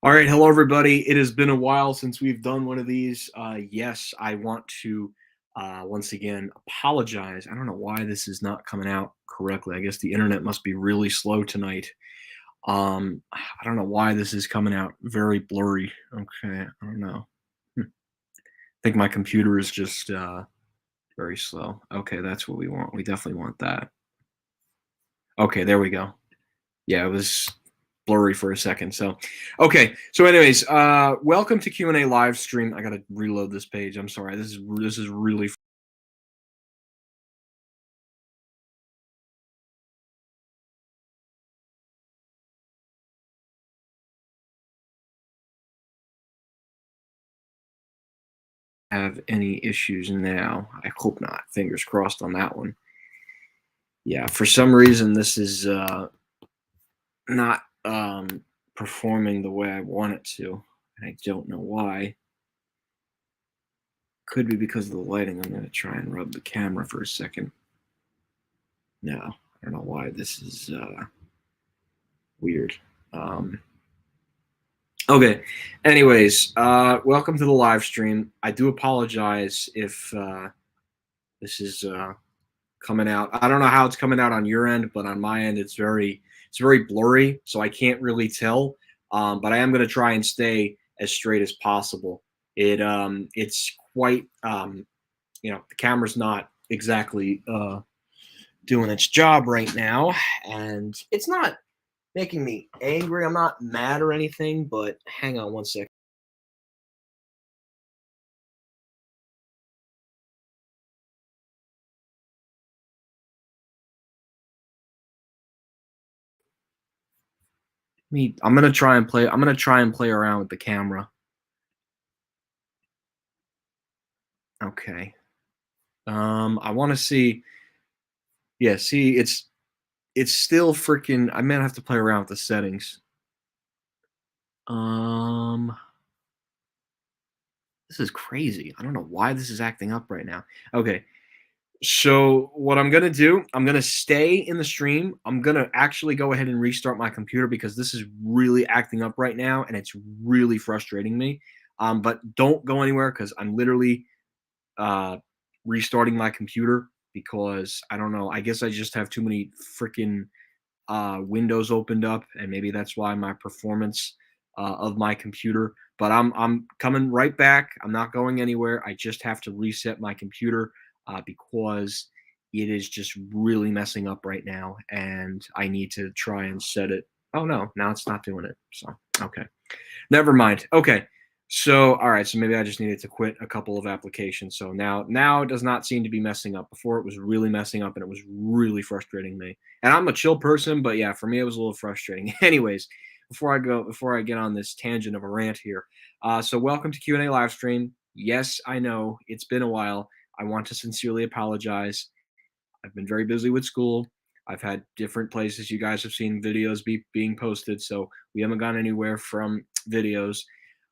All right, hello everybody. It has been a while since we've done one of these. Yes, I want to once again apologize. I don't know why this is not coming out correctly. I guess the internet must be really slow tonight. I don't know why this is coming out very blurry. Okay, I don't know. I think my computer is just very slow. Okay, that's what we want. We definitely want that. Okay, there we go. Yeah, it was blurry for a second. So, okay. So, anyways, welcome to Q&A live stream. I gotta reload this page. I'm sorry. This is really have any issues now. I hope not. Fingers crossed on that one. Yeah, for some reason this is not performing the way I want it to. And I don't know why. Could be because of the lighting. I'm gonna try and rub the camera for a second. No, I don't know why this is weird. Um, Okay. Anyways, welcome to the live stream. I do apologize if this is coming out. I don't know how it's coming out on your end, but on my end, it's very blurry, so I can't really tell. But I am going to try and stay as straight as possible. It's quite the camera's not exactly doing its job right now, and it's not making me angry. I'm not mad or anything, but hang on one second. I'm gonna try and play around with the camera. Okay. I want to see. Yeah, see, it's still freaking. I might have to play around with the settings. Um, this is crazy. I don't know why this is acting up right now. Okay, so what I'm gonna do, I'm gonna stay in the stream. I'm gonna actually go ahead and restart my computer because this is really acting up right now, and it's really frustrating me. But don't go anywhere because I'm literally uh, restarting my computer because I don't know. I guess I just have too many freaking windows opened up, and maybe that's why my performance of my computer. But I'm coming right back. I'm not going anywhere. I just have to reset my computer because it is just really messing up right now, and I need to try and set it. Oh no, now it's not doing it. So okay. Never mind. Okay. So, all right. So maybe I just needed to quit a couple of applications. So now it does not seem to be messing up. Before it was really messing up and it was really frustrating me. And I'm a chill person, but yeah, for me it was a little frustrating. Anyways, before I get on this tangent of a rant here. So welcome to Q&A live stream. Yes, I know it's been a while. I want to sincerely apologize. I've been very busy with school. I've had different places you guys have seen videos being posted, so we haven't gone anywhere from videos.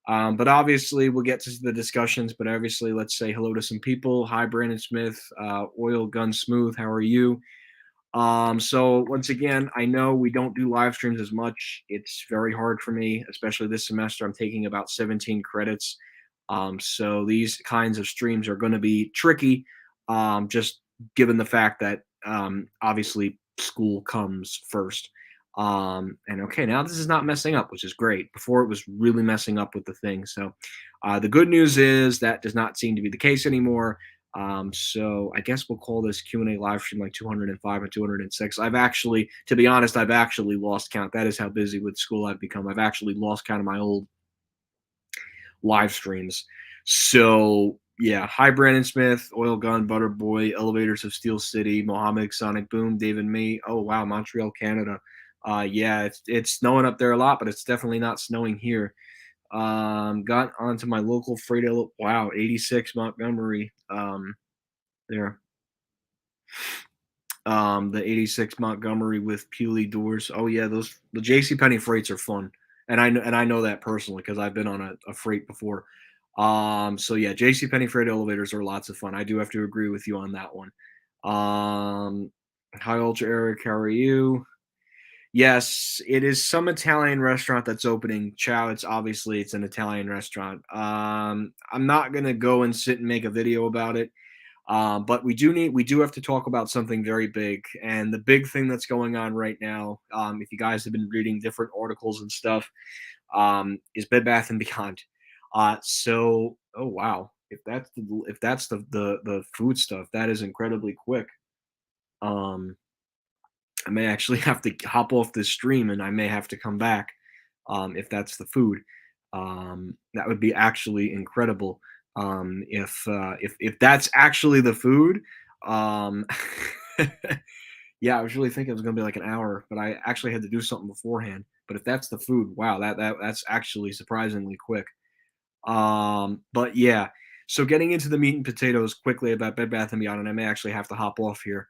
But obviously, we'll get to the discussions. But obviously, let's say hello to some people. Hi, Brandon Smith, Oil Gun Smooth. How are you? So once again, I know we don't do live streams as much. It's very hard for me, especially this semester. I'm taking about 17 credits. So these kinds of streams are going to be tricky, just given the fact that obviously school comes first. And okay, now this is not messing up, which is great. Before it was really messing up with the thing. So the good news is that does not seem to be the case anymore. So I guess we'll call this Q&A live stream like 205 and 206. I've actually, to be honest, I've actually lost count. That is how busy with school I've become. I've actually lost count of my old live streams. So yeah, hi Brandon Smith, Oil Gun, Butterboy, Elevators of Steel City, Mohammed, Sonic Boom, David May. Oh wow, Montreal, Canada. Yeah, it's snowing up there a lot, but it's definitely not snowing here. Got onto my local freight. Wow, 86 Montgomery. There. The 86 Montgomery with Pewley doors. Oh yeah, those the JC Penney freights are fun. And I know that personally because I've been on a freight before. So yeah, JC Penney freight elevators are lots of fun. I do have to agree with you on that one. Hi Ultra Eric, how are you? Yes, it is some Italian restaurant that's opening. Ciao, it's an Italian restaurant. I'm not gonna go and sit and make a video about it. But we do have to talk about something very big, and the big thing that's going on right now. If you guys have been reading different articles and stuff, is Bed Bath and Beyond. Oh wow, if that's the food stuff, that is incredibly quick. Um, I may actually have to hop off this stream, and I may have to come back. If that's the food, that would be actually incredible. If that's actually the food, um, yeah, I was really thinking it was gonna be like an hour, but I actually had to do something beforehand. But if that's the food, wow, that's actually surprisingly quick. But yeah, so getting into the meat and potatoes quickly about Bed Bath and Beyond, and I may actually have to hop off here.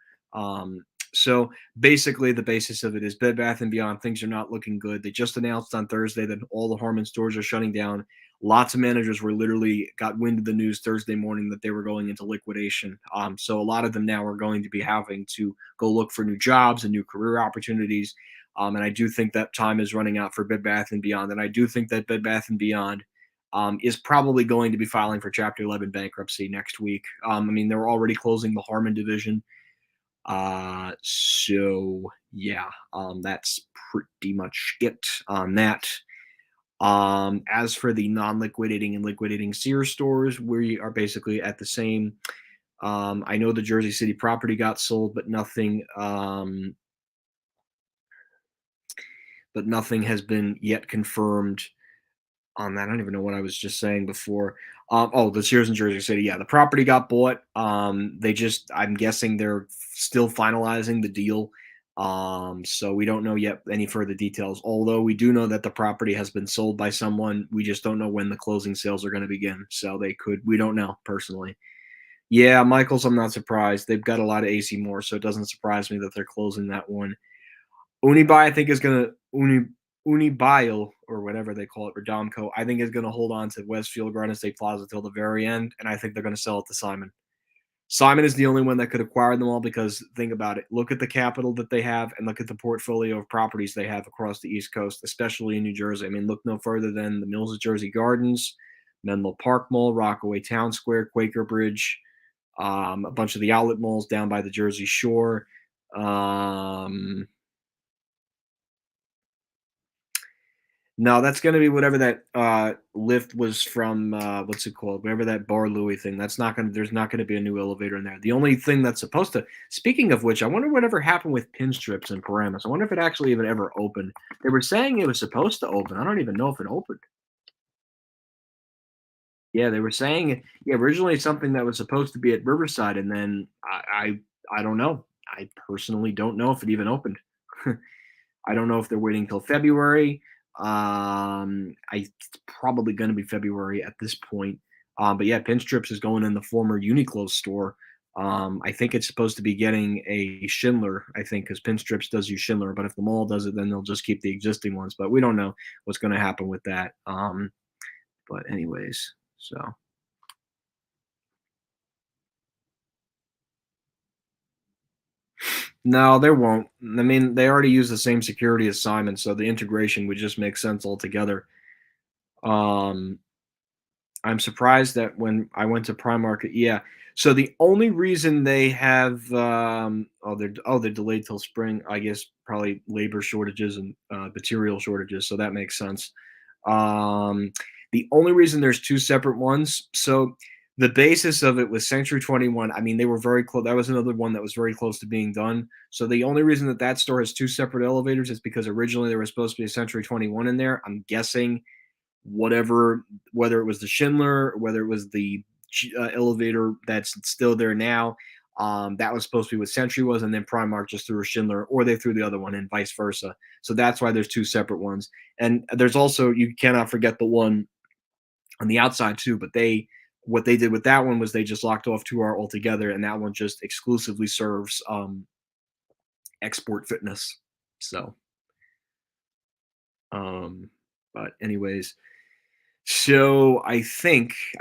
So basically, the basis of it is Bed Bath and Beyond. Things are not looking good. They just announced on Thursday that all the Harmon stores are shutting down. Lots of managers were literally got wind of the news Thursday morning that they were going into liquidation. So a lot of them now are going to be having to go look for new jobs and new career opportunities. And I do think that time is running out for Bed Bath and Beyond. And I do think that Bed Bath and Beyond is probably going to be filing for Chapter 11 bankruptcy next week. I mean, they're already closing the Harmon division. So yeah, that's pretty much it on that. As for the non-liquidating and liquidating Sears stores, we are basically at the same. I know the Jersey City property got sold, but nothing has been yet confirmed on that. I don't even know what I was just saying before. Oh, the Sears in Jersey City. Yeah, the property got bought. I'm guessing they're still finalizing the deal. So we don't know yet any further details. Although we do know that the property has been sold by someone. We just don't know when the closing sales are going to begin. So we don't know personally. Yeah, Michaels, I'm not surprised. They've got a lot of AC Moore, so it doesn't surprise me that they're closing that one. Unibail, I think is gonna Unibail or whatever they call it, Redomco, I think is gonna hold on to Westfield Garden State Plaza till the very end, and I think they're gonna sell it to Simon. Simon is the only one that could acquire them all because think about it. Look at the capital that they have and look at the portfolio of properties they have across the East Coast, especially in New Jersey. I mean, look no further than the Mills of Jersey Gardens, Menlo Park Mall, Rockaway Town Square, Quaker Bridge, a bunch of the outlet malls down by the Jersey Shore. Um, No, that's gonna be whatever that, lift was from, what's it called? Whatever that Bar Louie thing, that's not gonna there's not gonna be a new elevator in there. The only thing that's supposed to speaking of which, I wonder whatever happened with Pinstrips and Paramus. I wonder if it actually even ever opened. They were saying it was supposed to open. I don't even know if it opened. Yeah, they were saying yeah, originally something that was supposed to be at Riverside, and then I don't know. I personally don't know if it even opened. I don't know if they're waiting till February. It's probably going to be February at this point. But yeah, Pinstrips is going in the former Uniqlo store. I think it's supposed to be getting a Schindler, I think, because Pinstrips does use Schindler. But if the mall does it, then they'll just keep the existing ones. But we don't know what's going to happen with that. But anyways, so no, there won't. I mean, they already use the same security as Simon, so the integration would just make sense altogether. Um, I'm surprised that when I went to Primark, yeah. So the only reason they have they're delayed till spring. I guess probably labor shortages and material shortages. So that makes sense. Um, the only reason there's two separate ones. So the basis of it was Century 21. I mean, they were very close. That was another one that was very close to being done. So the only reason that that store has two separate elevators is because originally there was supposed to be a Century 21 in there. I'm guessing whatever, whether it was the Schindler, whether it was the elevator that's still there now. That was supposed to be what Century was, and then Primark just threw a Schindler, or they threw the other one, and vice versa. So that's why there's two separate ones. And there's also you cannot forget the one on the outside too. But what they did with that one was they just locked off 2R altogether, and that one just exclusively serves export fitness. So, um, but anyways, so I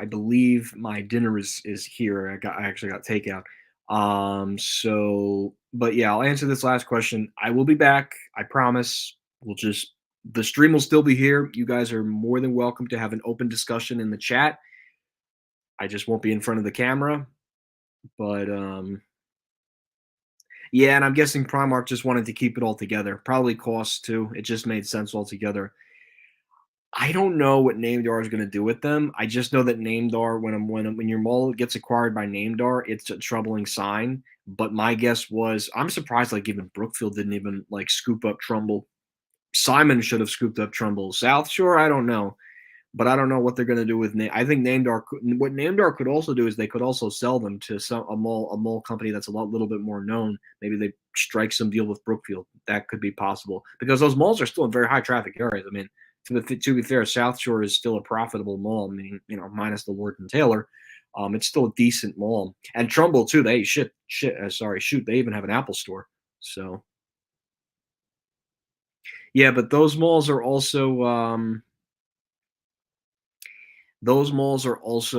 believe my dinner is here. I actually got takeout. But yeah, I'll answer this last question. I will be back. I promise. We'll just the stream will still be here. You guys are more than welcome to have an open discussion in the chat. I just won't be in front of the camera. But yeah, and I'm guessing Primark just wanted to keep it all together. Probably costs too. It just made sense altogether. I don't know what Namedar is going to do with them. I just know that Namedar, when your mall gets acquired by Namedar, it's a troubling sign. But my guess was, I'm surprised like even Brookfield didn't even like scoop up Trumbull. Simon should have scooped up Trumbull. South Shore, I don't know, but I don't know what they're going to do with. I think Namedar. What Namedar could also do is they could also sell them to a mall company that's a little bit more known. Maybe they strike some deal with Brookfield. That could be possible because those malls are still in very high traffic areas. I mean, to be fair, South Shore is still a profitable mall. I mean, minus the Lord and Taylor. It's still a decent mall, and Trumbull too. They shit. Sorry, shoot. They even have an Apple store. So yeah, but those malls are also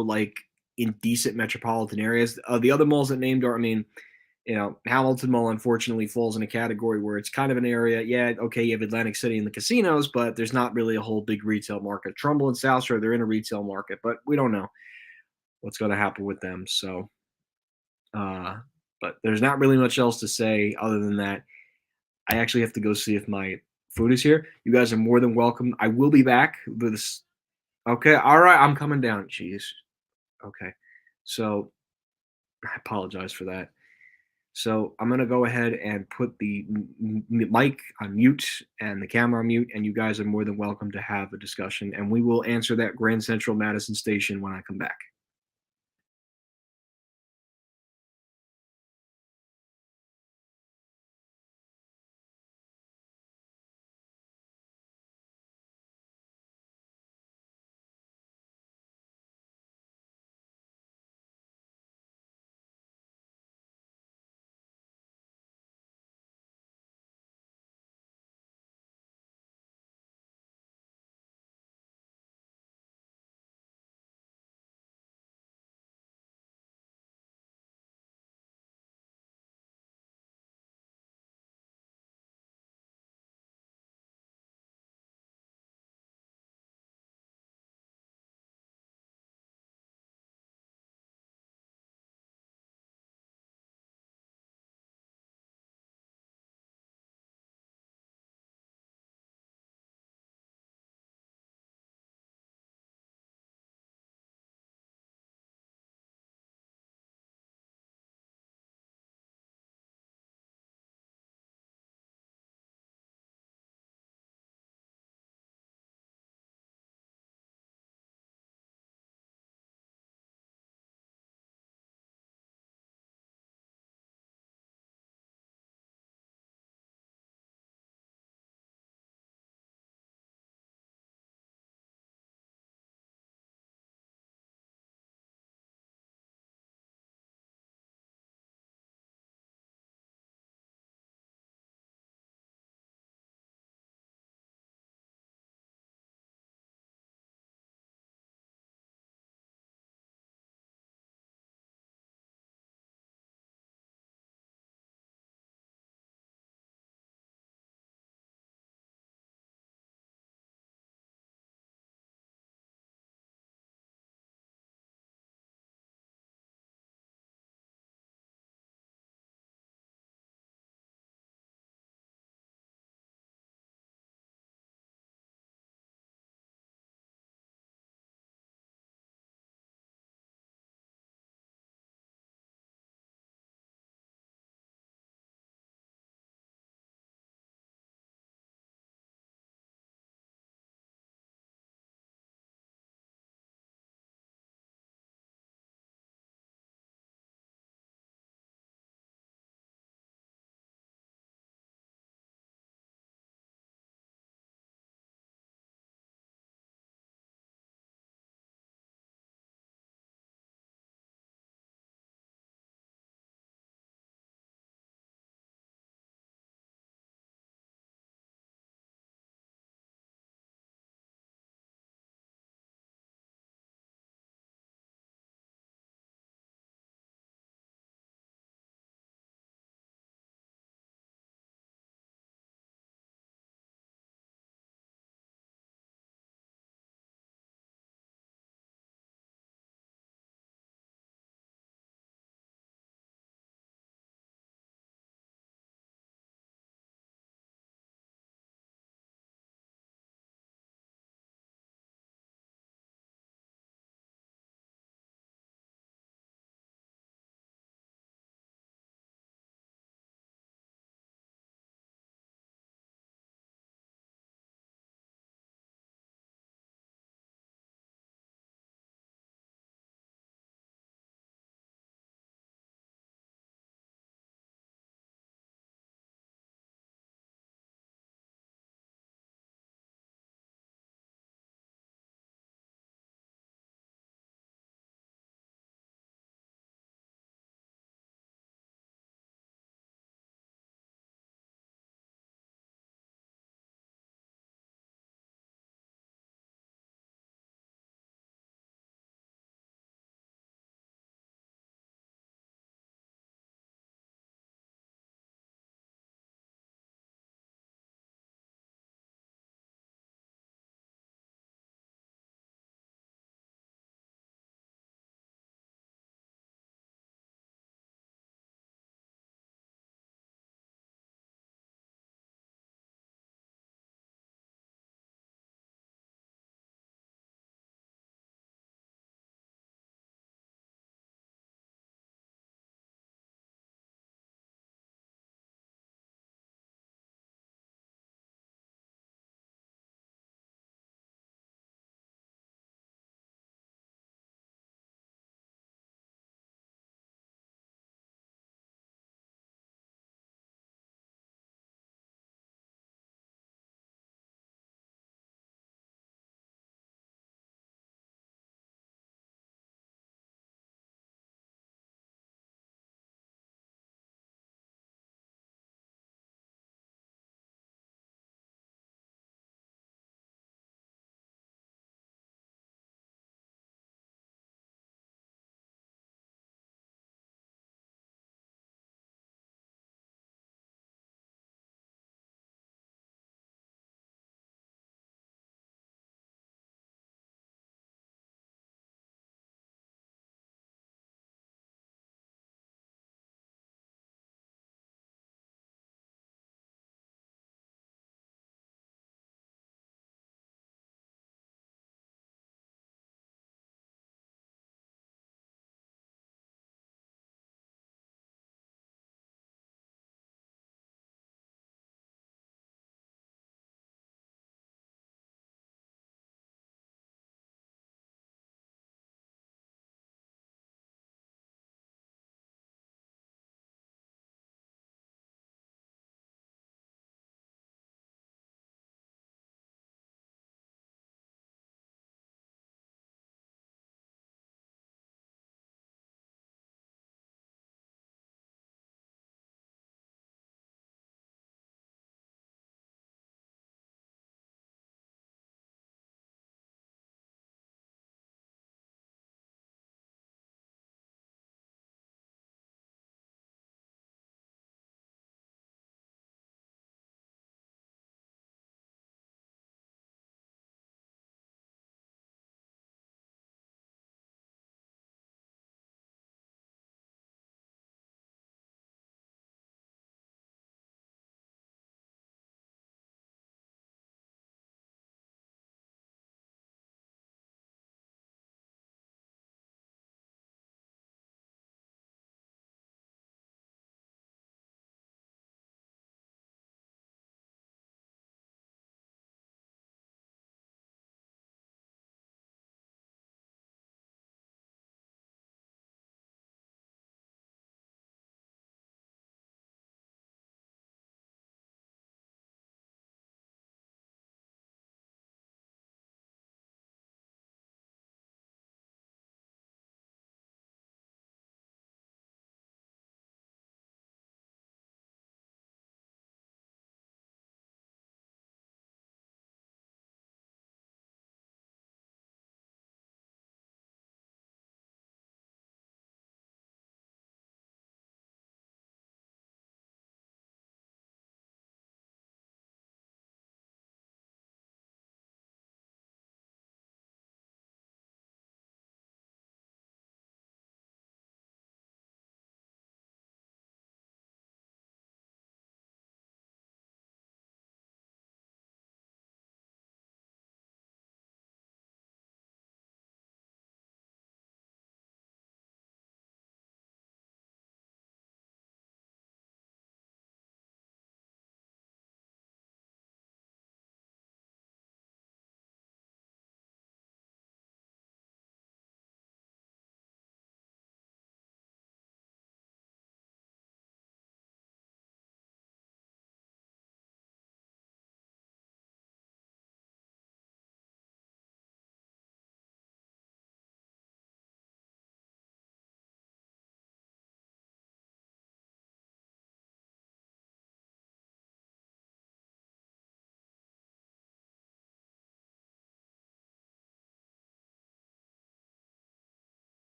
like in decent metropolitan areas. The other malls that named are, I mean, Hamilton Mall unfortunately falls in a category where it's kind of an area. Yeah, okay, you have Atlantic City and the casinos, but there's not really a whole big retail market. Trumbull and South Shore, they're in a retail market, but we don't know what's going to happen with them. So, uh, but there's not really much else to say other than that. I actually have to go see if my food is here. You guys are more than welcome. I will be back with this. Okay, all right, I'm coming down. Jeez. Okay. So I apologize for that. So I'm gonna go ahead and put the mic on mute and the camera on mute, and you guys are more than welcome to have a discussion, and we will answer that Grand Central Madison station when I come back.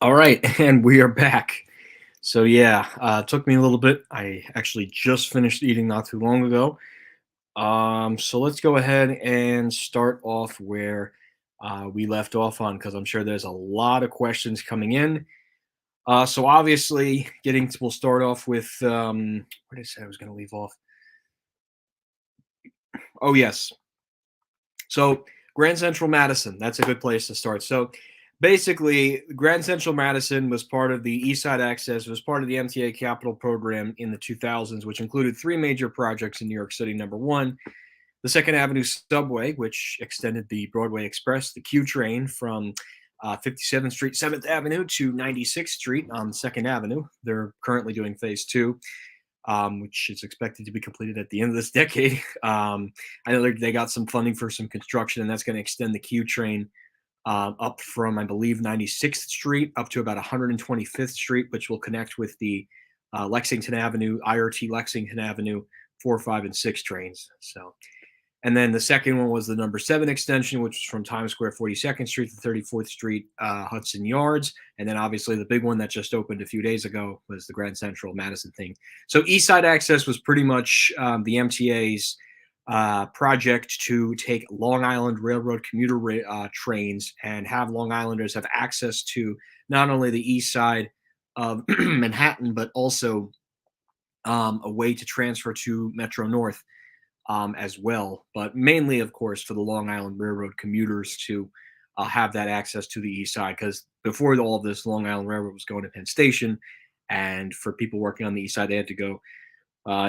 All right, and we are back. So yeah, it took me a little bit. I actually just finished eating not too long ago. So let's go ahead and start off where we left off on, because I'm sure there's a lot of questions coming in. So obviously, we'll start off with where did I say I was going to leave off? Oh yes, so Grand Central Madison, that's a good place to start. So basically, Grand Central Madison was part of the East Side Access, was part of the MTA Capital Program in the 2000s, which included three major projects in New York City. Number one, the Second Avenue subway, which extended the Broadway Express, the Q train from 57th Street, 7th Avenue to 96th Street on Second Avenue. They're currently doing phase two, which is expected to be completed at the end of this decade. I know they got some funding for some construction, and that's going to extend the Q train up from, I believe, 96th Street up to about 125th Street, which will connect with the Lexington Avenue, IRT Lexington Avenue 4, 5, and 6 trains. So, and then the second one was the number 7 extension, which was from Times Square 42nd Street to 34th Street, Hudson Yards. And then obviously the big one that just opened a few days ago was the Grand Central Madison thing. So East Side Access was pretty much the MTA's project to take Long Island Railroad commuter trains and have Long Islanders have access to not only the east side of Manhattan, but also a way to transfer to Metro North as well. But mainly, of course, for the Long Island Railroad commuters to have that access to the east side. Because before all of this, Long Island Railroad was going to Penn Station. And for people working on the east side, they had to go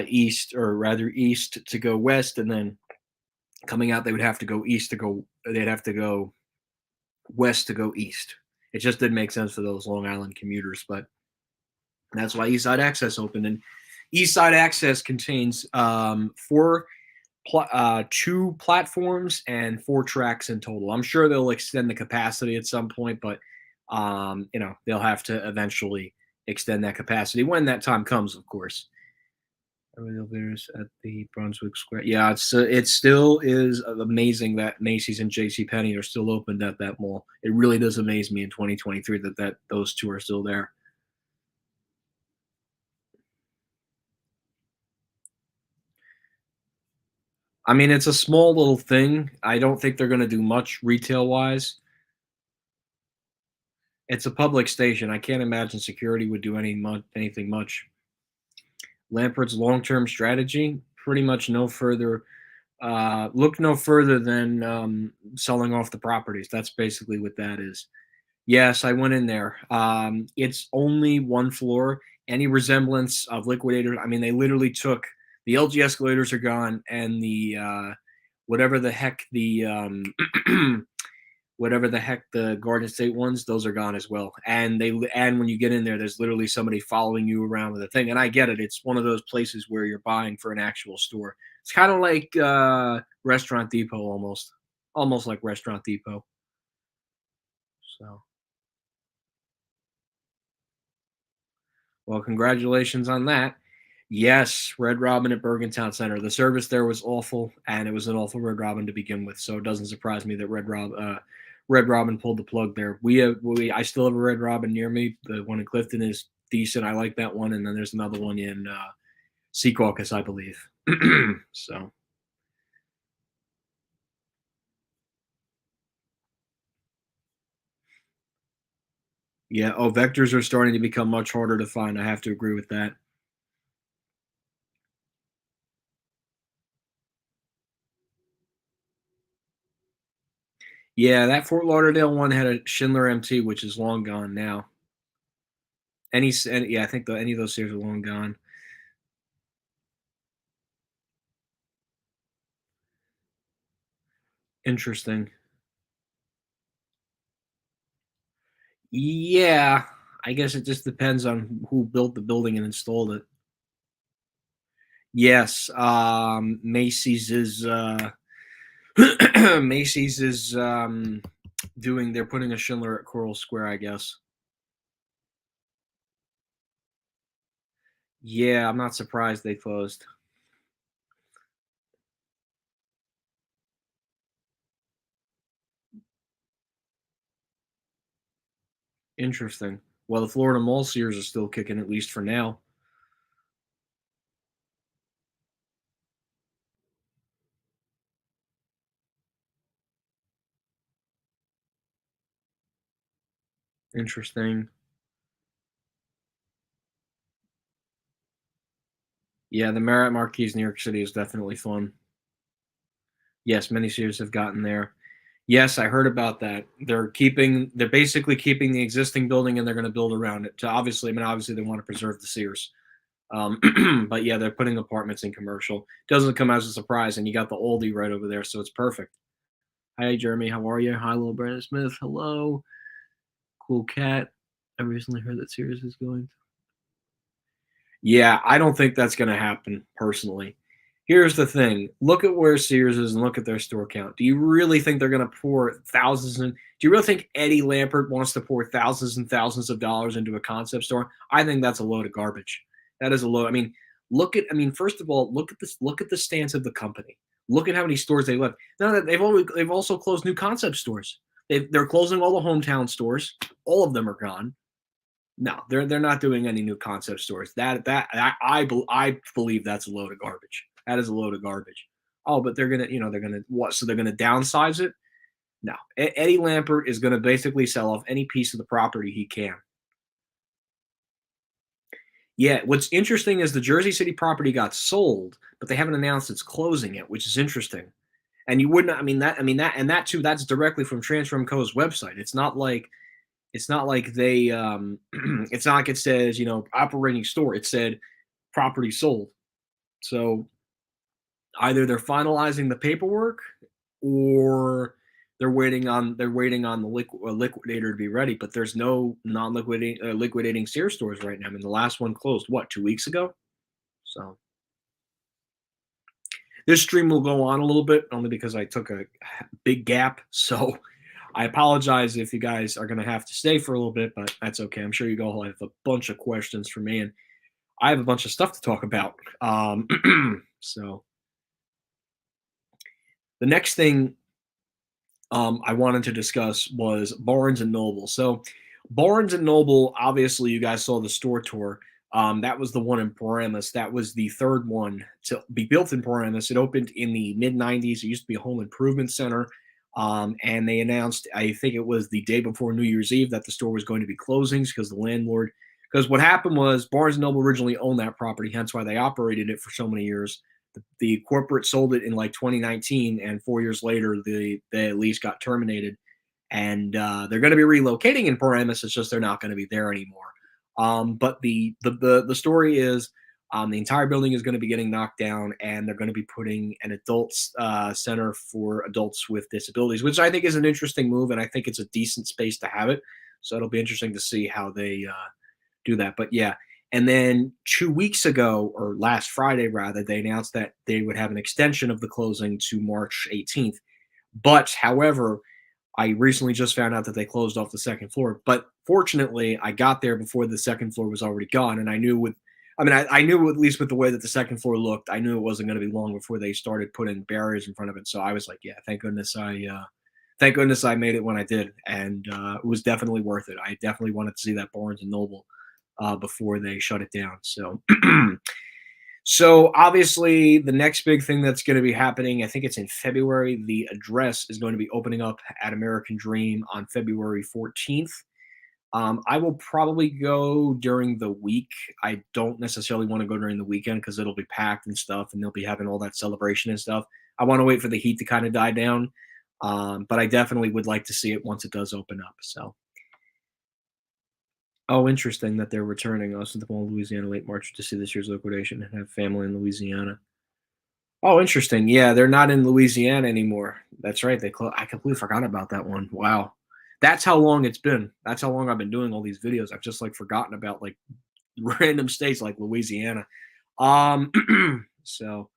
east, or rather east to go west. And then coming out, they would have to go east to go, they'd have to go west to go east. It just didn't make sense for those Long Island commuters. But that's why East Side Access opened. And East Side Access contains two platforms and four tracks in total. I'm sure they'll extend the capacity at some point, but they'll have to eventually extend that capacity when that time comes, of course. Elevators at the Brunswick Square. Yeah, it still is amazing that Macy's and J.C. Penney are still opened at that mall. It really does amaze me in 2023 that those two are still there. I mean, it's a small little thing. I don't think they're going to do much retail wise. It's a public station. I can't imagine security would do anything much. Lampert's long-term strategy, pretty much no further. Look no further than selling off the properties. That's basically what that is. Yes, I went in there. It's only one floor. Any resemblance of Liquidators, I mean, they literally took the LG escalators are gone, and the whatever the heck the whatever the heck the Garden State ones, those are gone as well. And when you get in there, there's literally somebody following you around with a thing. And I get it; it's one of those places where you're buying for an actual store. It's kind of like Restaurant Depot, almost like Restaurant Depot. So, well, congratulations on that. Yes, Red Robin at Bergen Town Center. The service there was awful, and it was an awful Red Robin to begin with. So it doesn't surprise me that Red Robin pulled the plug there. I still have a Red Robin near me. The one in Clifton is decent. I like that one, and then there's another one in Secaucus, I believe. So yeah. Oh, vectors are starting to become much harder to find. I have to agree with that. Yeah, that Fort Lauderdale one had a Schindler MT, which is long gone now. Yeah, I think any of those series are long gone. Interesting. Yeah, I guess it just depends on who built the building and installed it. Yes, Macy's is Macy's is doing. They're putting a Schindler at Coral Square, I guess. Yeah, I'm not surprised they closed. Interesting. Well, the Florida Mall Sears is still kicking, at least for now. Interesting. Yeah, the Marriott Marquis in New York City is definitely fun. Yes, many Sears have gotten there. Yes, I heard about that. They're basically keeping the existing building and they're going to build around it. To obviously, I mean, obviously they want to preserve the Sears. But yeah, they're putting apartments in commercial. Doesn't come as a surprise, and you got the oldie right over there, so it's perfect. Hi, Jeremy. How are you? Hi, little Brandon Smith. Hello, cool cat. I recently heard that Sears is going. Yeah, I don't think that's going to happen personally. Here's the thing. Look at where Sears is and look at their store count. Do you really think they're going to pour thousands and do you really think Eddie Lampert wants to pour thousands and thousands of dollars into a concept store? I think that's a load of garbage. That is a load. I mean, I mean, first of all, look at the stance of the company. Look at how many stores they left. Now that they've also closed new concept stores. They're closing all the hometown stores. All of them are gone. No, they're not doing any new concept stores. I believe that's a load of garbage. That is a load of garbage. Oh, but they're gonna what? So they're gonna downsize it? No, Eddie Lampert is gonna basically sell off any piece of the property he can. Yeah, what's interesting is the Jersey City property got sold, but they haven't announced it's closing yet, which is interesting. And you wouldn't, I mean that, and that too, that's directly from Transform Co's website. It's not like they it's not like it says, operating store. It said property sold. So either they're finalizing the paperwork or they're waiting on the liquidator to be ready, but there's no non-liquidating liquidating Sears stores right now. I mean, the last one closed what, 2 weeks ago? So this stream will go on a little bit only because I took a big gap. So I apologize if you guys are going to have to stay for a little bit, but that's okay. I'm sure you all have a bunch of questions for me, and I have a bunch of stuff to talk about. So the next thing I wanted to discuss was Barnes and Noble. So Barnes and Noble, obviously, you guys saw the store tour. That was the one in Paramus. That was the third one to be built in Paramus. It opened in the mid '90s. It used to be a home improvement center. And they announced, I think it was the day before New Year's Eve, that the store was going to be closing because the landlord. Because what happened was Barnes and Noble originally owned that property, hence why they operated it for so many years. The corporate sold it in like 2019, and 4 years later, the lease got terminated, and they're going to be relocating in Paramus. It's just they're not going to be there anymore. But the story is the entire building is going to be getting knocked down, and they're going to be putting an adults center for adults with disabilities, which I think is an interesting move, and I think it's a decent space to have it. So it'll be interesting to see how they do that. But yeah, and then 2 weeks ago, or last Friday rather, they announced that they would have an extension of the closing to March 18th. But however, I recently just found out that they closed off the second floor. But fortunately, I got there before the second floor was already gone, and I knew I knew at least with the way that the second floor looked, I knew it wasn't going to be long before they started putting barriers in front of it. So I was like, yeah, thank goodness I made it when I did, and it was definitely worth it. I definitely wanted to see that Barnes and Noble before they shut it down. So, so obviously, the next big thing that's going to be happening, I think it's in February. The address is going to be opening up at American Dream on February 14th. I will probably go during the week. I don't necessarily want to go during the weekend because it'll be packed and stuff, and they'll be having all that celebration and stuff. I want to wait for the heat to kind of die down, but I definitely would like to see it once it does open up. So, oh, interesting that they're returning us to the Mall of Louisiana late March to see this year's liquidation and have family in Louisiana. Oh, interesting. Yeah, they're not in Louisiana anymore. That's right. I completely forgot about that one. Wow. That's how long it's been. That's how long I've been doing all these videos. I've just like forgotten about like random states like Louisiana. Um so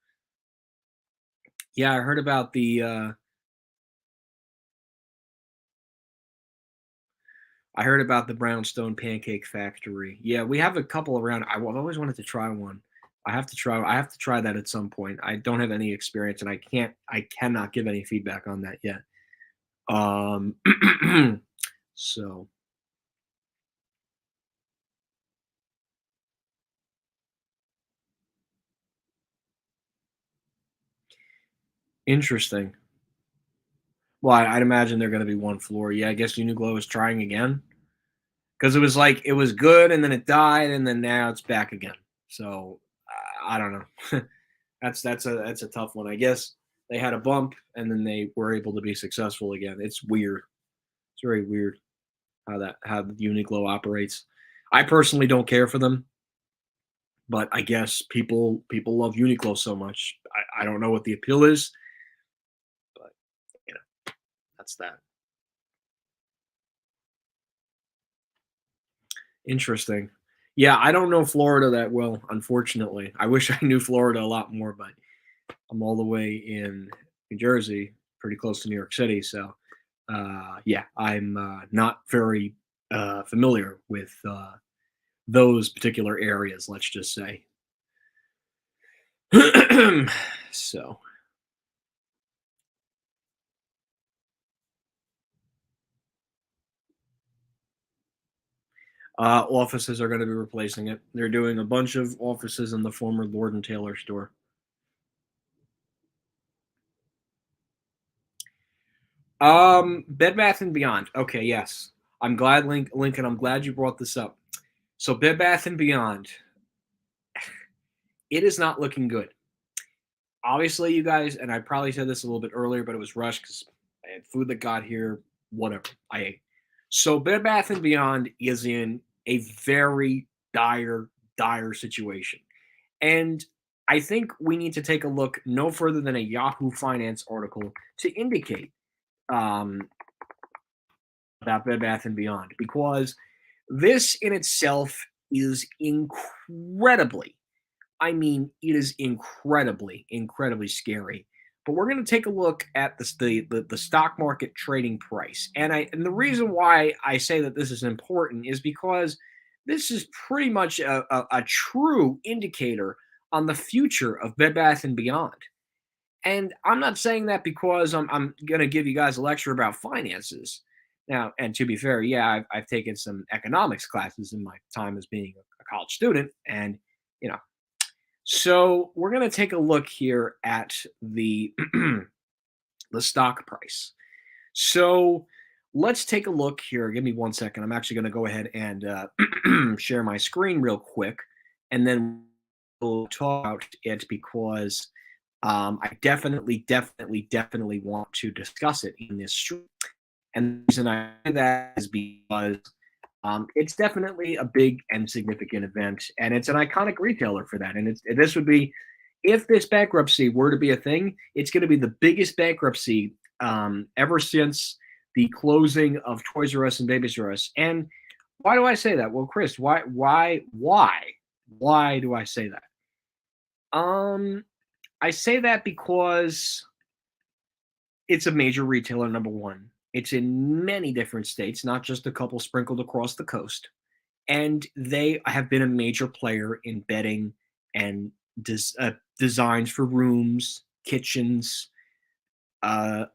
yeah, I heard about the Brownstone Pancake Factory. Yeah, we have a couple around. I've always wanted to try one. I have to try that at some point. I don't have any experience and I cannot give any feedback on that yet. Um so Interesting. Well, I'd imagine they're gonna be one floor. Yeah, I guess Uniqlo is trying again because it was like it was good and then it died and then now it's back again. So I don't know. That's a tough one. I guess they had a bump and then they were able to be successful again. It's weird. It's very weird how Uniqlo operates. I personally don't care for them, but I guess people love Uniqlo so much. I don't know what the appeal is, but you know that's that. Interesting. Yeah, I don't know Florida that well, unfortunately. I wish I knew Florida a lot more, but I'm all the way in New Jersey, pretty close to New York City. So, yeah, I'm not very familiar with those particular areas, let's just say. So, offices are going to be replacing it. They're doing a bunch of offices in the former Lord and Taylor store. Bed Bath and Beyond. Okay, yes. I'm glad, Lincoln. I'm glad you brought this up. So, Bed Bath and Beyond, it is not looking good. Obviously, you guys, and I probably said this a little bit earlier, but it was rushed because I had food that got here. Whatever I ate. So, Bed Bath and Beyond is in a very dire situation, and I think we need to take a look no further than a Yahoo Finance article to indicate um, about Bed Bath and Beyond because this in itself is incredibly, I mean, it is incredibly scary. But we're going to take a look at the stock market trading price, and the reason why I say that this is important is because this is pretty much a true indicator on the future of Bed Bath and Beyond. And I'm not saying that because I'm going to give you guys a lecture about finances. Now, and to be fair, yeah, I've taken some economics classes in my time as being a college student, and you know, so we're going to take a look here at the the stock price. So let's take a look here. Give me 1 second. I'm actually going to go ahead and share my screen real quick, and then we'll talk about it because I definitely want to discuss it in this stream. And the reason I say that is because it's definitely a big and significant event, and it's an iconic retailer for that. And this would be, if this bankruptcy were to be a thing, it's going to be the biggest bankruptcy ever since the closing of Toys R Us and Babies R Us. And why do I say that? Well, Chris, why do I say that? Um, I say that because it's a major retailer, number one. It's in many different states, not just a couple sprinkled across the coast. And they have been a major player in bedding and designs for rooms, kitchens, uh,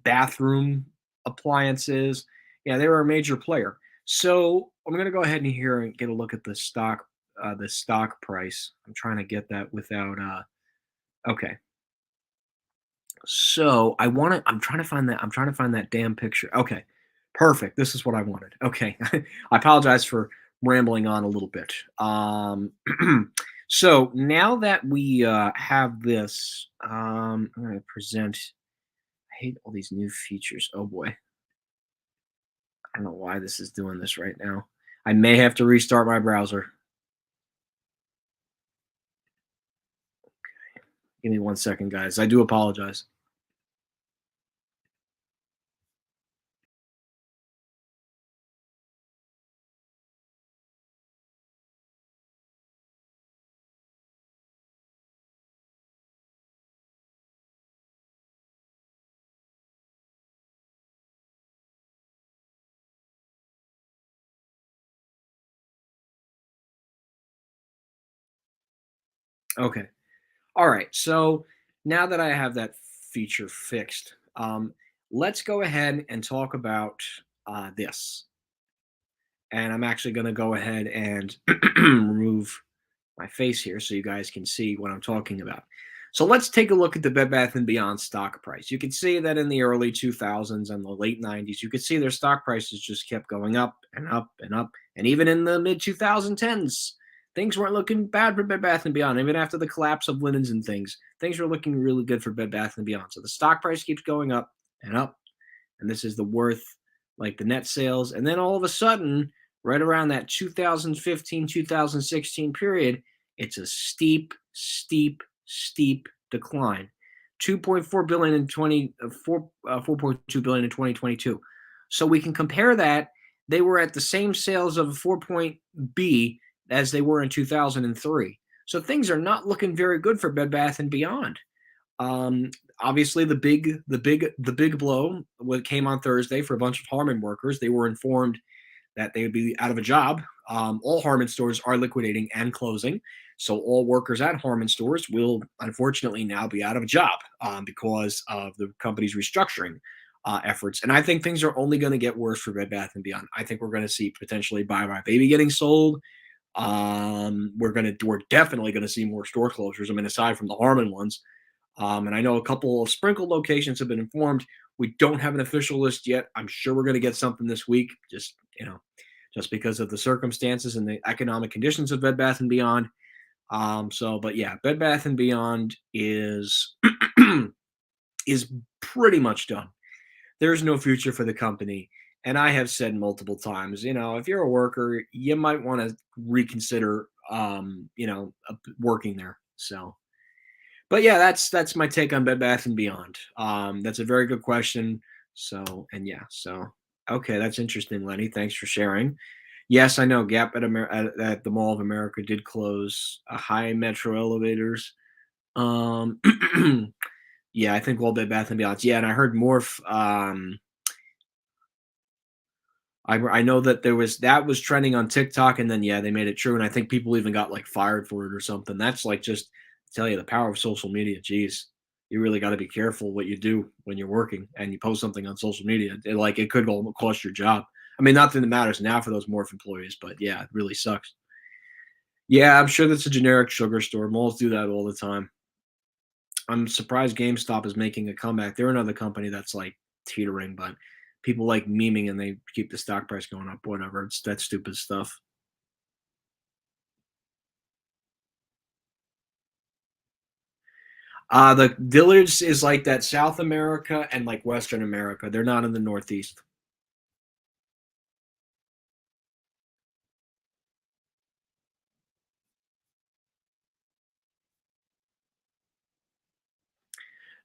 bathroom appliances. Yeah, they were a major player. So I'm going to go ahead and here and get a look at the stock price. I'm trying to get that without. Okay, so I'm trying to find that. I'm trying to find that damn picture. Okay, perfect. This is what I wanted. Okay, I apologize for rambling on a little bit. So now that we have this, I'm going to present. I hate all these new features. Oh boy, I don't know why this is doing this right now. I may have to restart my browser. Give me 1 second, guys. I do apologize. Okay. All right. So now that I have that feature fixed, let's go ahead and talk about this. And I'm actually going to go ahead and remove my face here so you guys can see what I'm talking about. So let's take a look at the Bed Bath and Beyond stock price. You can see that in the early 2000s and the late 90s, you could see their stock prices just kept going up and up and up. And even in the mid 2010s, things weren't looking bad for Bed Bath and Beyond. Even after the collapse of Linens and things were looking really good for Bed Bath and Beyond. So the stock price keeps going up and up, and this is the worth, like the net sales. And then all of a sudden, right around that 2015, 2016 period, it's a steep, steep, steep decline. 2.4 billion in 4.2 billion in 2022. So we can compare that. They were at the same sales of 4 point B as they were in 2003. So things are not looking very good for Bed Bath and Beyond. Um, Obviously, the big blow what came on Thursday for a bunch of Harmon workers. They were informed that they would be out of a job. All Harmon stores are liquidating and closing, so all workers at Harmon stores will unfortunately now be out of a job because of the company's restructuring efforts. And I think things are only going to get worse for Bed Bath and Beyond. I think we're going to see potentially Buy My Baby getting sold. We're definitely going to see more store closures. I mean, aside from the Harmon ones. And I know a couple of Sprinkle locations have been informed. We don't have an official list yet. I'm sure we're going to get something this week, just because of the circumstances and the economic conditions of Bed Bath and Beyond. But yeah, Bed Bath and Beyond is is pretty much done. There's no future for the company. And I have said multiple times, if you're a worker, you might want to reconsider, working there. So. But yeah, that's my take on Bed Bath and Beyond. That's a very good question. So okay, that's interesting, Lenny. Thanks for sharing. Yes, I know Gap at the Mall of America did close. High Metro elevators. Um, yeah, I think all Bed Bath and Beyond. Yeah, and I heard Morph. I know that that was trending on TikTok, and then yeah, they made it true, and I think people even got like fired for it or something. That's like just tell you the power of social media. Jeez, you really got to be careful what you do when you're working and you post something on social media. It could go cost your job. I mean, not that it matters now for those Morph employees, but yeah, it really sucks. Yeah, I'm sure that's a generic sugar store. Malls do that all the time. I'm surprised GameStop is making a comeback. They're another company that's like teetering, but people like memeing and they keep the stock price going up. Whatever. It's that stupid stuff. The Dillards is like that South America and like Western America. They're not in the Northeast.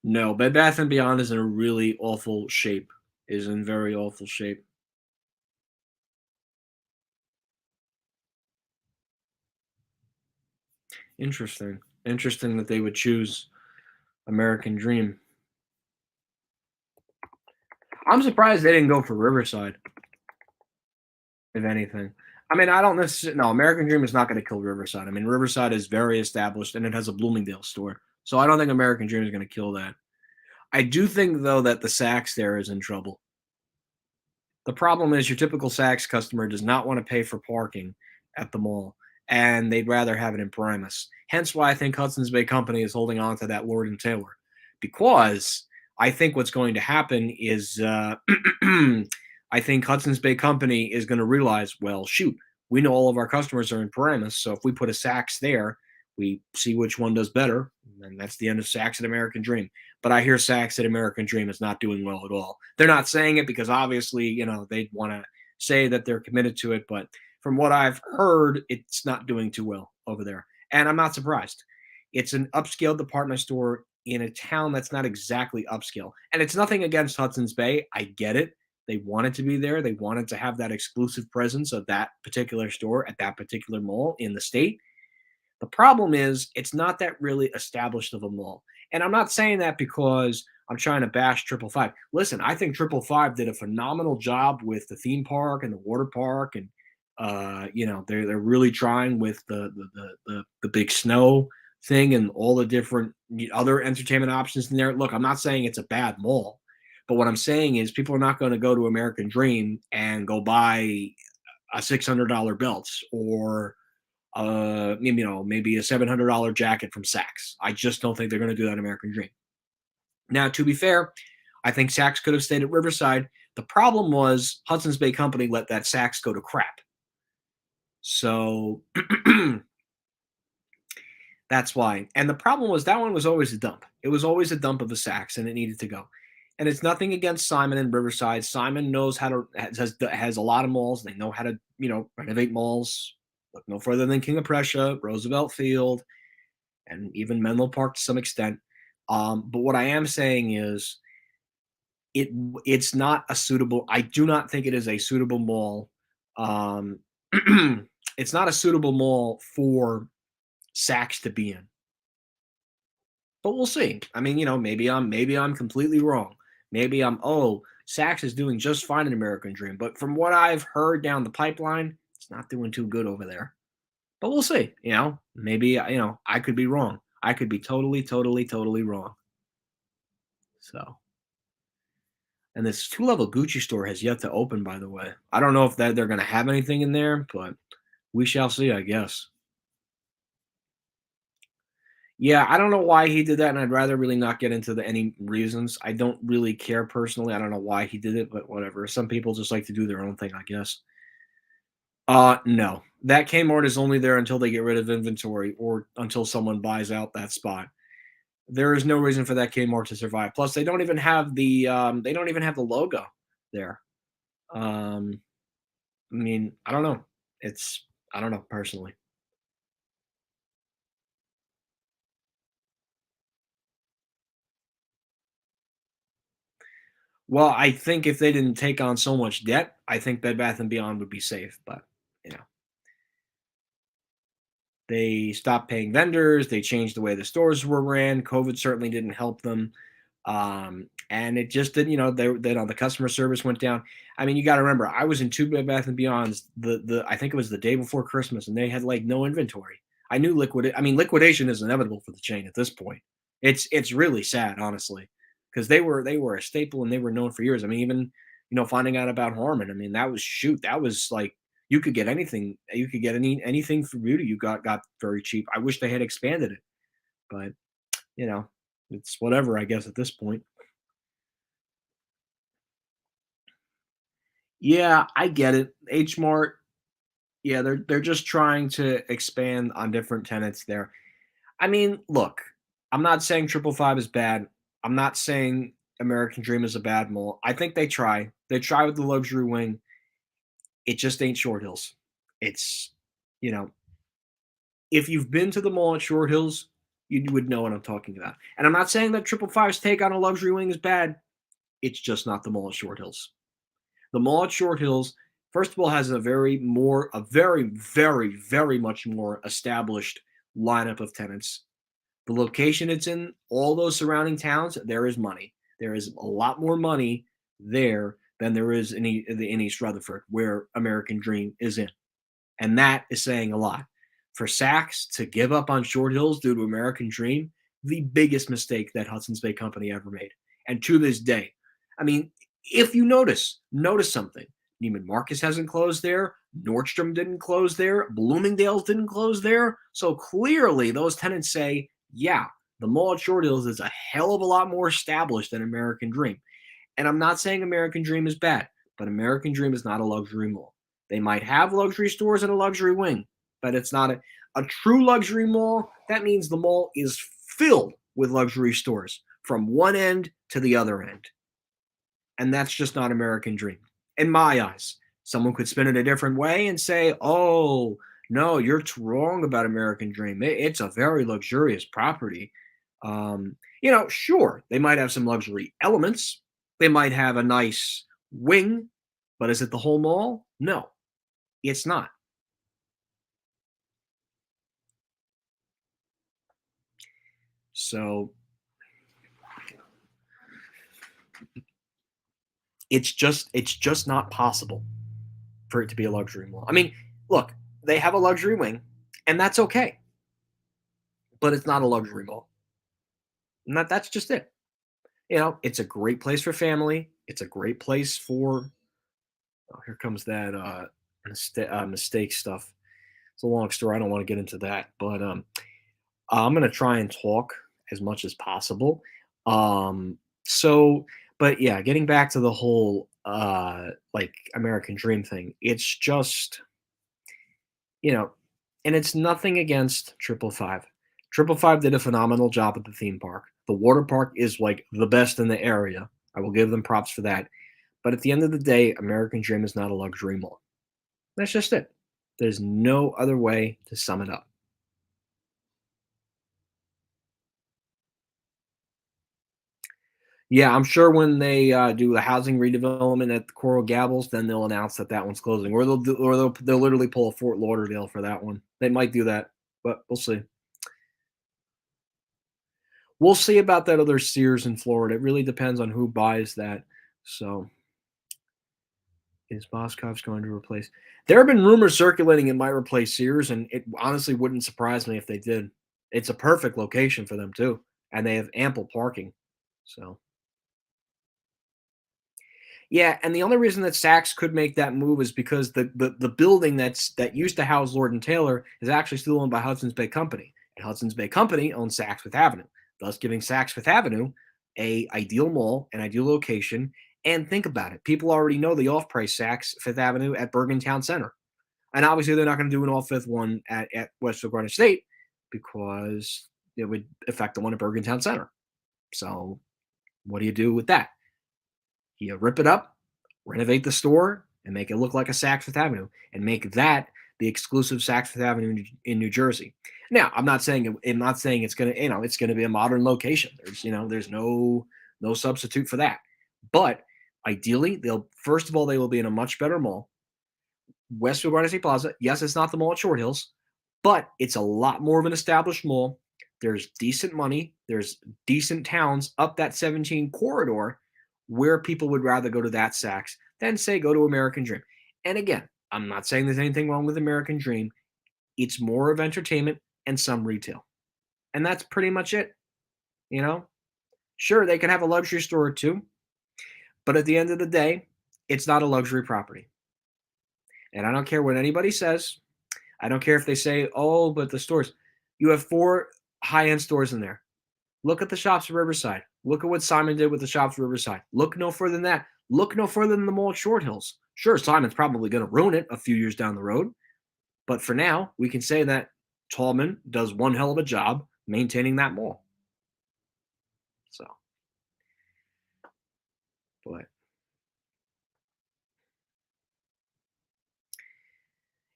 No, Bed Bath and Beyond is in a really awful shape. Is in very awful shape. Interesting. Interesting that they would choose American Dream. I'm surprised they didn't go for Riverside, if anything. I mean, I don't necessarily. No, American Dream is not going to kill Riverside. I mean, Riverside is very established and it has a Bloomingdale store. So I don't think American Dream is going to kill that. I do think, though, that the Saks there is in trouble. The problem is your typical Saks customer does not want to pay for parking at the mall, and they'd rather have it in Primus. Hence why I think Hudson's Bay Company is holding on to that Lord and Taylor, because I think what's going to happen is I think Hudson's Bay Company is going to realize, well, shoot, we know all of our customers are in Primus, so if we put a Saks there, we see which one does better, and that's the end of Saks and American Dream. But I hear Saks at American Dream is not doing well at all. They're not saying it because obviously, they want to say that they're committed to it. But from what I've heard, it's not doing too well over there. And I'm not surprised. It's an upscale department store in a town that's not exactly upscale. And it's nothing against Hudson's Bay. I get it. They wanted to be there. They wanted to have that exclusive presence of that particular store at that particular mall in the state. The problem is it's not that really established of a mall. And I'm not saying that because I'm trying to bash Triple Five. Listen, I think Triple Five did a phenomenal job with the theme park and the water park, and they're really trying with the big snow thing and all the different other entertainment options in there. Look, I'm not saying it's a bad mall, but what I'm saying is people are not going to go to American Dream and go buy a $600 belt or maybe a $700 jacket from Saks. I just don't think they're going to do that American Dream. Now, to be fair, I think Saks could have stayed at Riverside. The problem was Hudson's Bay Company let that Saks go to crap. So that's why. And the problem was that one was always a dump. It was always a dump of a Saks, and it needed to go. And it's nothing against Simon and Riverside. Simon knows how to has a lot of malls. They know how to renovate malls. Look no further than King of Prussia, Roosevelt Field, and even Menlo Park to some extent. But what I am saying is it it's not a suitable. I do not think it is a suitable mall. Um, it's not a suitable mall for Saks to be in. But we'll see. I mean, maybe I'm completely wrong. Maybe Saks is doing just fine in American Dream, but from what I've heard down the pipeline, it's not doing too good over there. But we'll see. Maybe I could be wrong. I could be totally, totally, totally wrong. So, and this two-level Gucci store has yet to open, by the way. I don't know if that they're going to have anything in there, but we shall see, I guess. Yeah, I don't know why he did that, and I'd rather really not get into any reasons. I don't really care personally. I don't know why he did it, but whatever. Some people just like to do their own thing, I guess. No. That Kmart is only there until they get rid of inventory or until someone buys out that spot. There is no reason for that Kmart to survive. Plus, they don't even have the logo there. Um, I mean, I don't know. I don't know personally. Well, I think if they didn't take on so much debt, I think Bed Bath& and Beyond would be safe, but, you know, they stopped paying vendors, they changed the way the stores were ran, COVID certainly didn't help them, and it just didn't the customer service went down. I mean, you gotta remember, I was in 2 Bed Bath& and Beyonds I think it was the day before Christmas, and they had, like, no inventory. I knew liquidation is inevitable for the chain at this point. It's really sad, honestly, because they were a staple and they were known for years. I mean, even, finding out about Harmon, I mean, that was like you could get anything. You could get anything for beauty you got very cheap. I wish they had expanded it, but you know, it's whatever, I guess, at this point. Yeah, I get it. H Mart, yeah, they're just trying to expand on different tenants there. I mean, look, I'm not saying 555 is bad. I'm not saying American Dream is a bad mall. I think they try. They try with the luxury wing. It just ain't Short Hills. It's, you know, if you've been to the mall at Short Hills, you would know what I'm talking about. And I'm not saying that 555's take on a luxury wing is bad. It's just not the mall at Short Hills. The mall at Short Hills, first of all, has a very, very, very much more established lineup of tenants. The location it's in, all those surrounding towns, there is money. There is a lot more money there than there is in East Rutherford, where American Dream is in. And that is saying a lot. For Saks to give up on Short Hills due to American Dream, the biggest mistake that Hudson's Bay Company ever made. And to this day, I mean, if you notice something. Neiman Marcus hasn't closed there. Nordstrom didn't close there. Bloomingdale's didn't close there. So clearly, those tenants say, yeah, the mall at Short Hills is a hell of a lot more established than American Dream. And I'm not saying American Dream is bad, but American Dream is not a luxury mall. They might have luxury stores and a luxury wing, but it's not a true luxury mall. That means the mall is filled with luxury stores from one end to the other end. And that's just not American Dream. In my eyes, someone could spin it a different way and say, oh, no, you're wrong about American Dream. It's a very luxurious property. Sure, they might have some luxury elements. They might have a nice wing, but is it the whole mall? No, it's not. So it's just not possible for it to be a luxury mall. I mean, look, they have a luxury wing, and that's okay, but it's not a luxury mall. And that's just it. It's a great place for family. It's a great place for, oh, here comes that mistake stuff. It's a long story. I don't want to get into that, but I'm gonna try and talk as much as possible. Um, so, but yeah, getting back to the whole like American Dream thing, it's just you know, and it's nothing against Triple Five. Triple Five did a phenomenal job at the theme park. The water park is like the best in the area. I will give them props for that. But at the end of the day, American Dream is not a luxury mall. That's just it. There's no other way to sum it up. Yeah, I'm sure when they do the housing redevelopment at the Coral Gables, then they'll announce that that one's closing, or they'll literally pull a Fort Lauderdale for that one. They might do that, but we'll see. We'll see about that other Sears in Florida. It really depends on who buys that. So, is Boscov's going to replace? There have been rumors circulating it might replace Sears, and it honestly wouldn't surprise me if they did. It's a perfect location for them too, and they have ample parking. So, yeah, and the only reason that Saks could make that move is because the building that used to house Lord and Taylor is actually still owned by Hudson's Bay Company, and Hudson's Bay Company owns Saks Fifth Avenue, thus giving Saks Fifth Avenue a ideal mall, an ideal location. And think about it, people already know the off-price Saks Fifth Avenue at Bergen Town Center, and obviously they're not going to do an all fifth one at Westfield Garden State because it would affect the one at Bergen Town Center. So what do you do with that? You rip it up, renovate the store, and make it look like a Saks Fifth Avenue, and make that the exclusive Saks Fifth Avenue in New Jersey. Now, I'm not saying it's gonna, it's gonna be a modern location. There's no substitute for that. But ideally, they'll first of all they will be in a much better mall. Westfield Garden State Plaza. Yes, it's not the mall at Short Hills, but it's a lot more of an established mall. There's decent money. There's decent towns up that 17 corridor where people would rather go to that Saks than say go to American Dream. And again, I'm not saying there's anything wrong with American Dream. It's more of entertainment and some retail. And that's pretty much it, you know? Sure, they can have a luxury store or two, but at the end of the day, it's not a luxury property. And I don't care what anybody says. I don't care if they say, "Oh, but the stores." You have 4 high-end stores in there. Look at the Shops at Riverside. Look at what Simon did with the Shops at Riverside. Look no further than that. Look no further than the mall at Short Hills. Sure, Simon's probably going to ruin it a few years down the road, but for now, we can say that Tallman does one hell of a job maintaining that mall. So, but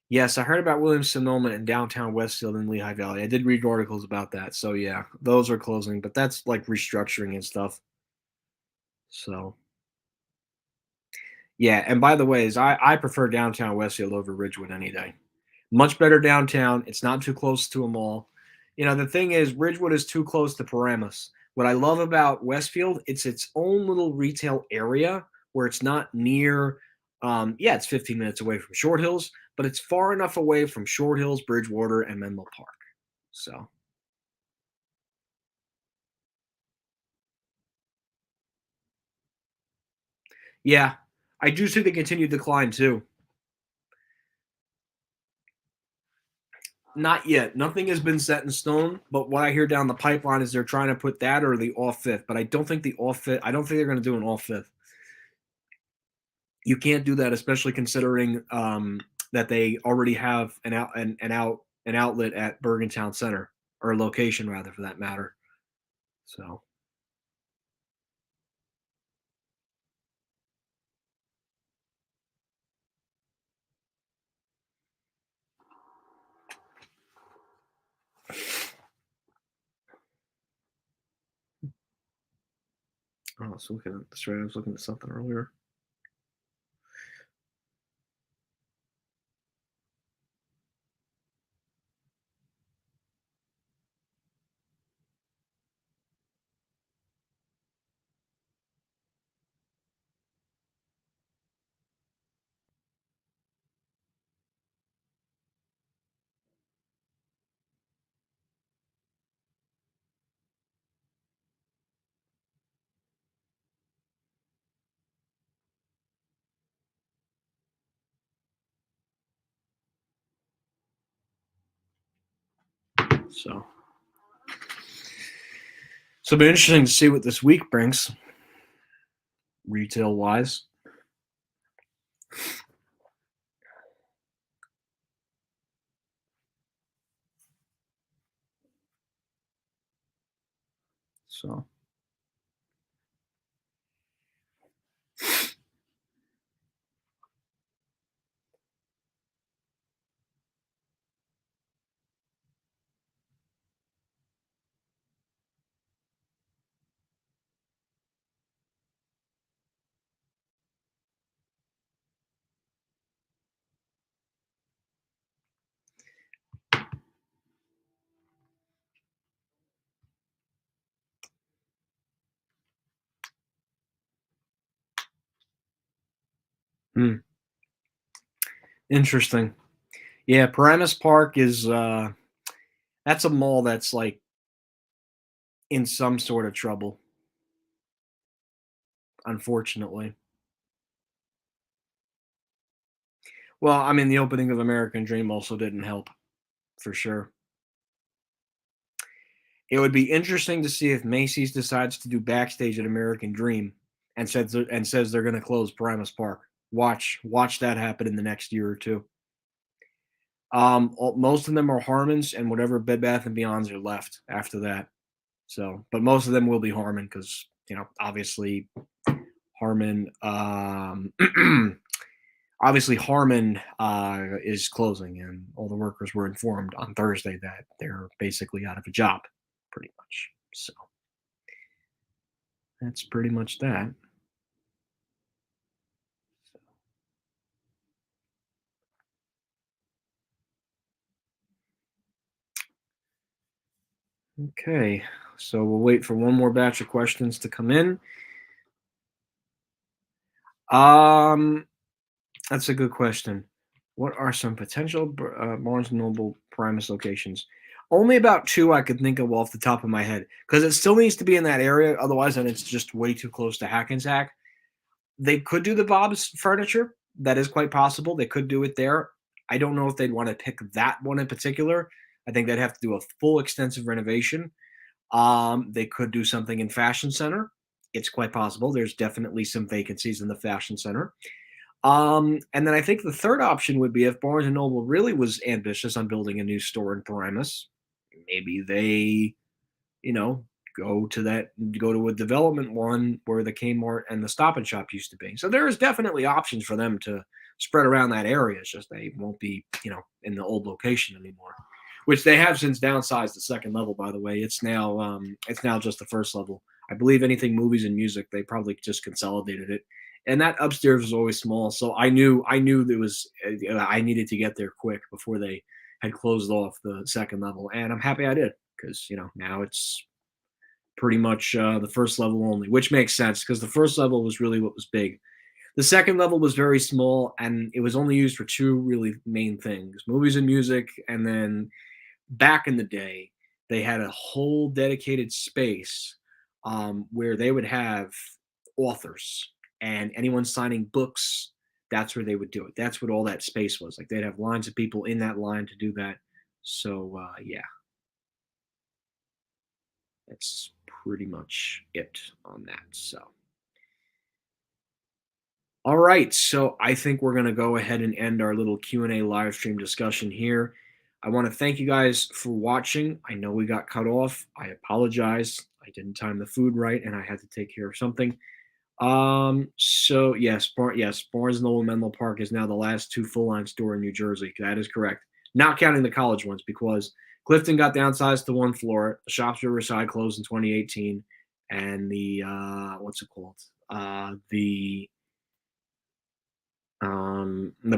yes, I heard about Williams Sonoma in downtown Westfield and Lehigh Valley. I did read articles about that. So yeah, those are closing, but that's like restructuring and stuff. So yeah, and by the ways, I prefer downtown Westfield over Ridgewood any day. Much better downtown. It's not too close to a mall. The thing is, Ridgewood is too close to Paramus. What I love about Westfield, it's its own little retail area where it's not near. Yeah, it's 15 minutes away from Short Hills, but it's far enough away from Short Hills, Bridgewater, and Menlo Park. So yeah, I do see the continued decline too. Not yet. Nothing has been set in stone, but what I hear down the pipeline is they're trying to put that or the off fifth. But I don't think the off fifth. I don't think they're going to do an off fifth. You can't do that, especially considering that they already have an outlet at Bergen Town Center or a location rather, for that matter. So I was looking at this right. I was looking at something earlier. So, it'll be interesting to see what this week brings, retail wise. So, hmm, interesting. Yeah, Paramus Park is that's a mall that's like in some sort of trouble, unfortunately. Well, I mean, the opening of American Dream also didn't help for sure. It would be interesting to see if Macy's decides to do backstage at American Dream and says they're going to close Paramus Park. Watch that happen in the next year or two. Most of them are Harmons and whatever Bed Bath and Beyonds are left after that. So, but most of them will be Harmon because obviously Harmon, obviously Harmon is closing, and all the workers were informed on Thursday that they're basically out of a job, pretty much. So that's pretty much that. Okay, so we'll wait for one more batch of questions to come in. Um, that's a good question. What are some potential Barnes& and Noble Primus locations? Only about two I could think of off the top of my head, because it still needs to be in that area. Otherwise, then it's just way too close to Hackensack. They could do the Bob's Furniture. That is quite possible. They could do it there. I don't know if they'd want to pick that one in particular. I think they'd have to do a full extensive renovation. They could do something in Fashion Center. It's quite possible. There's definitely some vacancies in the Fashion Center. And then I think the third option would be if Barnes and Noble really was ambitious on building a new store in Paramus, maybe they, you know, go to a development one where the Kmart and the Stop and Shop used to be. So there is definitely options for them to spread around that area. It's just they won't be, in the old location anymore. Which they have since downsized the second level, by the way. It's now just the first level. I believe anything movies and music, they probably just consolidated it. And that upstairs was always small, so I knew there was I needed to get there quick before they had closed off the second level, and I'm happy I did because now it's pretty much the first level only, which makes sense because the first level was really what was big. The second level was very small, and it was only used for two really main things: movies and music, and then back in the day, they had a whole dedicated space where they would have authors and anyone signing books. That's where they would do it. That's what all that space was. Like they'd have lines of people in that line to do that. So yeah, that's pretty much it on that. So all right, so I think we're going to go ahead and end our little Q&A live stream discussion here. I want to thank you guys for watching. I know we got cut off. I apologize. I didn't time the food right and I had to take care of something. So yes, Barnes& Noble Menlo Park is now the last two full-line store in New Jersey. That is correct. Not counting the college ones because Clifton got downsized to one floor. The Shops Riverside closed in 2018 and the what's it called? The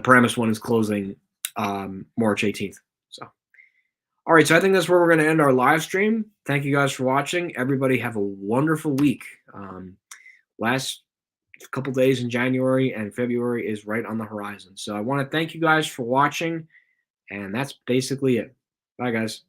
Paramus one is closing March 18th. So, all right. So I think that's where we're going to end our live stream. Thank you guys for watching. Everybody have a wonderful week. Last couple days in January and February is right on the horizon. So I want to thank you guys for watching. And that's basically it. Bye, guys.